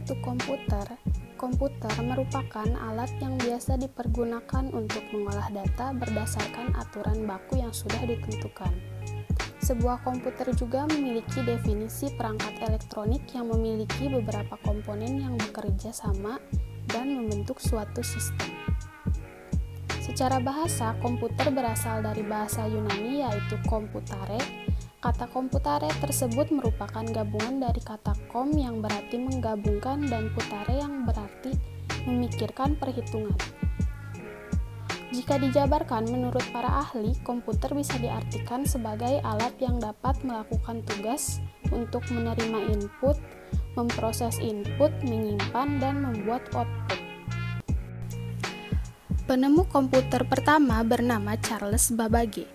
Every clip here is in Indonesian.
itu komputer? Komputer merupakan alat yang biasa dipergunakan untuk mengolah data berdasarkan aturan baku yang sudah ditentukan. Sebuah komputer juga memiliki definisi perangkat elektronik yang memiliki beberapa komponen yang bekerja sama dan membentuk suatu sistem. Secara bahasa, komputer berasal dari bahasa Yunani yaitu komputare. Kata komputare tersebut merupakan gabungan dari kata kom yang berarti menggabungkan dan putare yang berarti memikirkan perhitungan. Jika dijabarkan menurut para ahli, komputer bisa diartikan sebagai alat yang dapat melakukan tugas untuk menerima input, memproses input, menyimpan, dan membuat output. Penemu komputer pertama bernama Charles Babbage.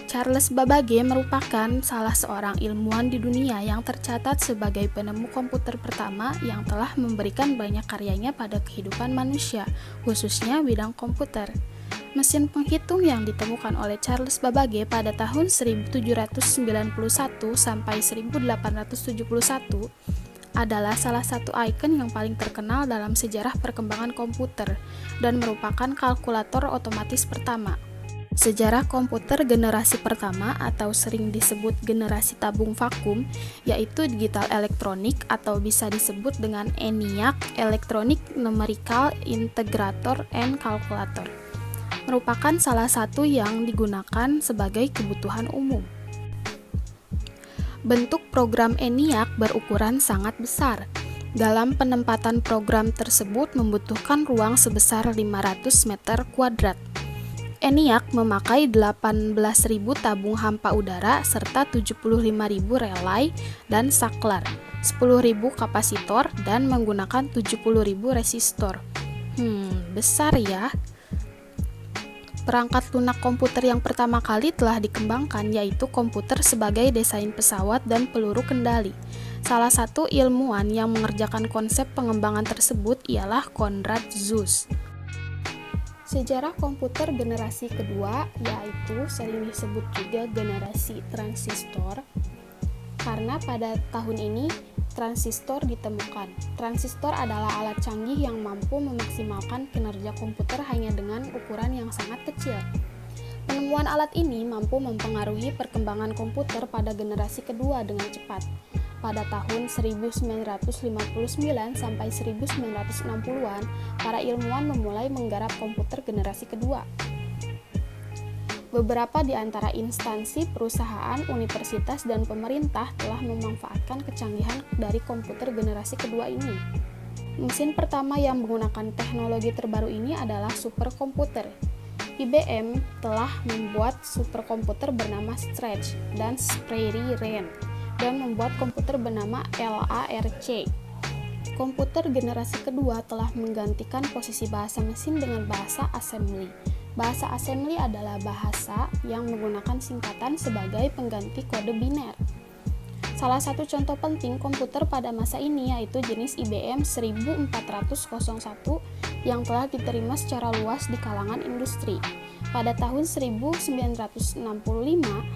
Charles Babbage merupakan salah seorang ilmuwan di dunia yang tercatat sebagai penemu komputer pertama yang telah memberikan banyak karyanya pada kehidupan manusia, khususnya bidang komputer. Mesin penghitung yang ditemukan oleh Charles Babbage pada tahun 1791 sampai 1871 adalah salah satu ikon yang paling terkenal dalam sejarah perkembangan komputer dan merupakan kalkulator otomatis pertama. Sejarah komputer generasi pertama atau sering disebut generasi tabung vakum, yaitu digital elektronik atau bisa disebut dengan ENIAC, Electronic Numerical Integrator and Calculator, merupakan salah satu yang digunakan sebagai kebutuhan umum. Bentuk program ENIAC berukuran sangat besar. Dalam penempatan program tersebut membutuhkan ruang sebesar 500 meter kuadrat. ENIAC memakai 18.000 tabung hampa udara serta 75.000 relay dan saklar, 10.000 kapasitor, dan menggunakan 70.000 resistor. Besar ya. Perangkat lunak komputer yang pertama kali telah dikembangkan yaitu komputer sebagai desain pesawat dan peluru kendali. Salah satu ilmuwan yang mengerjakan konsep pengembangan tersebut ialah Konrad Zuse. Sejarah komputer generasi kedua yaitu sering disebut juga generasi transistor karena pada tahun ini transistor ditemukan. Transistor adalah alat canggih yang mampu memaksimalkan kinerja komputer hanya dengan ukuran yang sangat kecil. Penemuan alat ini mampu mempengaruhi perkembangan komputer pada generasi kedua dengan cepat. Pada tahun 1959 sampai 1960-an, para ilmuwan memulai menggarap komputer generasi kedua. Beberapa di antara instansi, perusahaan, universitas, dan pemerintah telah memanfaatkan kecanggihan dari komputer generasi kedua ini. Mesin pertama yang menggunakan teknologi terbaru ini adalah superkomputer. IBM telah membuat superkomputer bernama Stretch dan Prairie Ran dan membuat komputer bernama LARC. Komputer generasi kedua telah menggantikan posisi bahasa mesin dengan bahasa assembly. Bahasa assembly adalah bahasa yang menggunakan singkatan sebagai pengganti kode biner. Salah satu contoh penting komputer pada masa ini yaitu jenis IBM 1401 yang telah diterima secara luas di kalangan industri. Pada tahun 1965,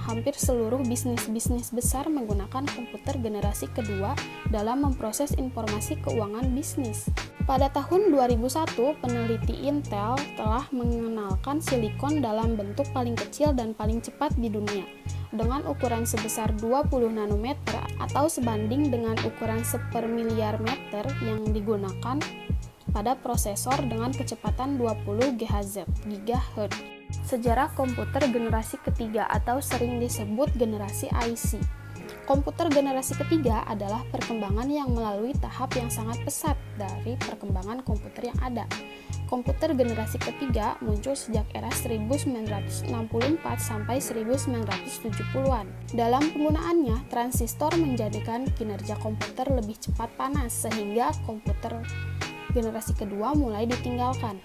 hampir seluruh bisnis besar menggunakan komputer generasi kedua dalam memproses informasi keuangan bisnis. Pada tahun 2001, peneliti Intel telah mengenalkan silikon dalam bentuk paling kecil dan paling cepat di dunia, dengan ukuran sebesar 20 nanometer atau sebanding dengan ukuran sepermiliar meter yang digunakan pada prosesor dengan kecepatan 20 GHz. Sejarah komputer generasi ketiga atau sering disebut generasi IC. Komputer generasi ketiga adalah perkembangan yang melalui tahap yang sangat pesat dari perkembangan komputer yang ada. Komputer generasi ketiga muncul sejak era 1964 sampai 1970-an. Dalam penggunaannya, transistor menjadikan kinerja komputer lebih cepat panas sehingga komputer generasi kedua mulai ditinggalkan.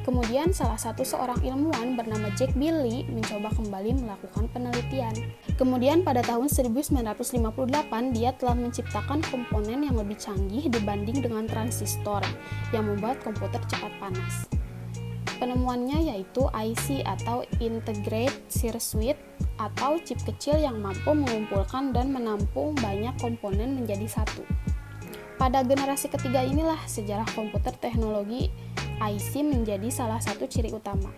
Kemudian salah satu seorang ilmuwan bernama Jack Billy mencoba kembali melakukan penelitian. Kemudian pada tahun 1958 dia telah menciptakan komponen yang lebih canggih dibanding dengan transistor yang membuat komputer cepat panas. Penemuannya yaitu IC atau Integrated Circuit atau chip kecil yang mampu mengumpulkan dan menampung banyak komponen menjadi satu. Pada generasi ketiga inilah sejarah komputer teknologi IC menjadi salah satu ciri utama,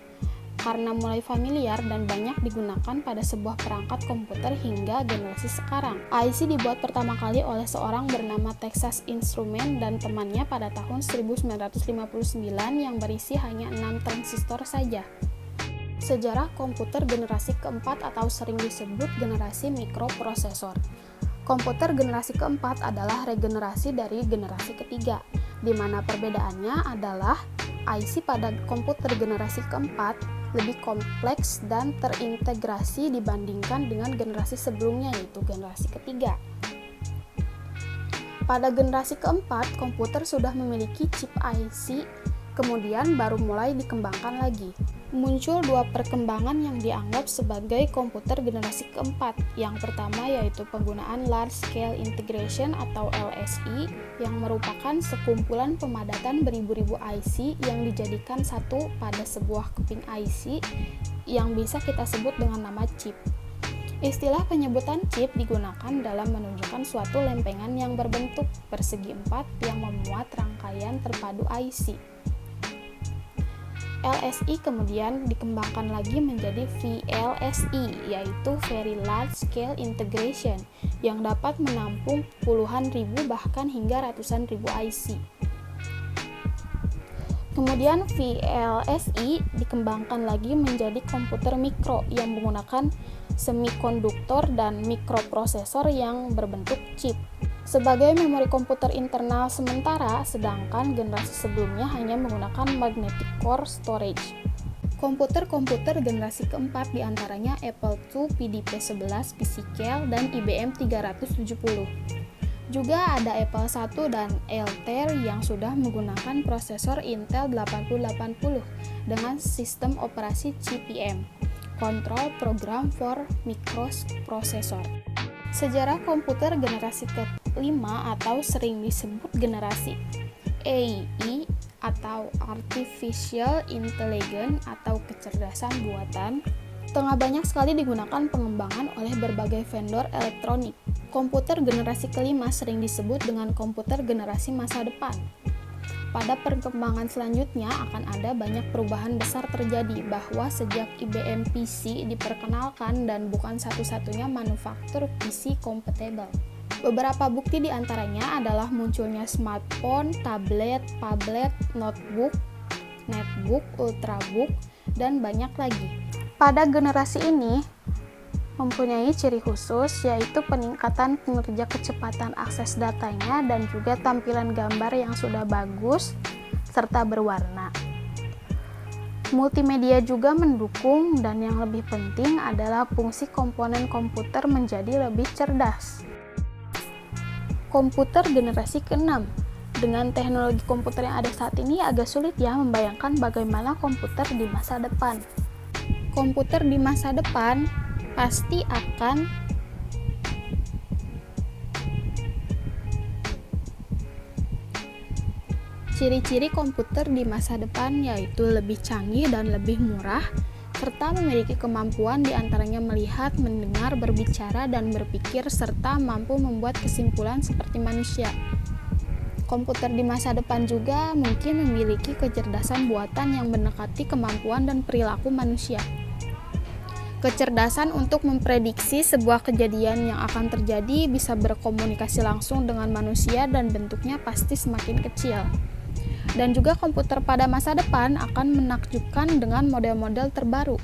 karena mulai familiar dan banyak digunakan pada sebuah perangkat komputer hingga generasi sekarang. IC dibuat pertama kali oleh seorang bernama Texas Instruments dan temannya pada tahun 1959 yang berisi hanya 6 transistor saja. Sejarah komputer generasi keempat atau sering disebut generasi mikroprosesor. Komputer generasi keempat adalah regenerasi dari generasi ketiga, di mana perbedaannya adalah IC pada komputer generasi keempat lebih kompleks dan terintegrasi dibandingkan dengan generasi sebelumnya, yaitu generasi ketiga. Pada generasi keempat, komputer sudah memiliki chip IC, kemudian baru mulai dikembangkan lagi. Muncul dua perkembangan yang dianggap sebagai komputer generasi keempat. Yang pertama yaitu penggunaan Large Scale Integration atau LSI, yang merupakan sekumpulan pemadatan beribu-ribu IC yang dijadikan satu pada sebuah keping IC yang bisa kita sebut dengan nama chip. Istilah penyebutan chip digunakan dalam menunjukkan suatu lempengan yang berbentuk persegi empat yang memuat rangkaian terpadu IC. LSI kemudian dikembangkan lagi menjadi VLSI, yaitu Very Large Scale Integration, yang dapat menampung puluhan ribu bahkan hingga ratusan ribu IC. Kemudian VLSI dikembangkan lagi menjadi komputer mikro yang menggunakan semikonduktor dan mikroprosesor yang berbentuk chip sebagai memori komputer internal sementara, sedangkan generasi sebelumnya hanya menggunakan magnetic core storage. Komputer-komputer generasi keempat diantaranya Apple II, PDP-11, PC-Cal, dan IBM 370. Juga ada Apple I dan Altair yang sudah menggunakan prosesor Intel 8080 dengan sistem operasi CPM, Control Program for Microprocessor. Sejarah komputer generasi kelima atau sering disebut generasi AI atau Artificial Intelligence atau kecerdasan buatan tengah banyak sekali digunakan pengembangan oleh berbagai vendor elektronik. Komputer generasi kelima sering disebut dengan komputer generasi masa depan. Pada perkembangan selanjutnya akan ada banyak perubahan besar terjadi bahwa sejak IBM PC diperkenalkan dan bukan satu-satunya manufaktur PC compatible. Beberapa bukti diantaranya adalah munculnya smartphone, tablet, notebook, netbook, ultrabook, dan banyak lagi. Pada generasi ini mempunyai ciri khusus yaitu peningkatan kinerja kecepatan akses datanya dan juga tampilan gambar yang sudah bagus serta berwarna. Multimedia juga mendukung dan yang lebih penting adalah fungsi komponen komputer menjadi lebih cerdas. Komputer generasi ke-6. Dengan teknologi komputer yang ada saat ini agak sulit ya membayangkan bagaimana komputer di masa depan. Komputer di masa depan pasti akan ciri-ciri komputer di masa depan yaitu lebih canggih dan lebih murah serta memiliki kemampuan diantaranya melihat, mendengar, berbicara, dan berpikir serta mampu membuat kesimpulan seperti manusia. Komputer di masa depan juga mungkin memiliki kecerdasan buatan yang mendekati kemampuan dan perilaku manusia. Kecerdasan untuk memprediksi sebuah kejadian yang akan terjadi, bisa berkomunikasi langsung dengan manusia dan bentuknya pasti semakin kecil. Dan juga komputer pada masa depan akan menakjubkan dengan model-model terbaru.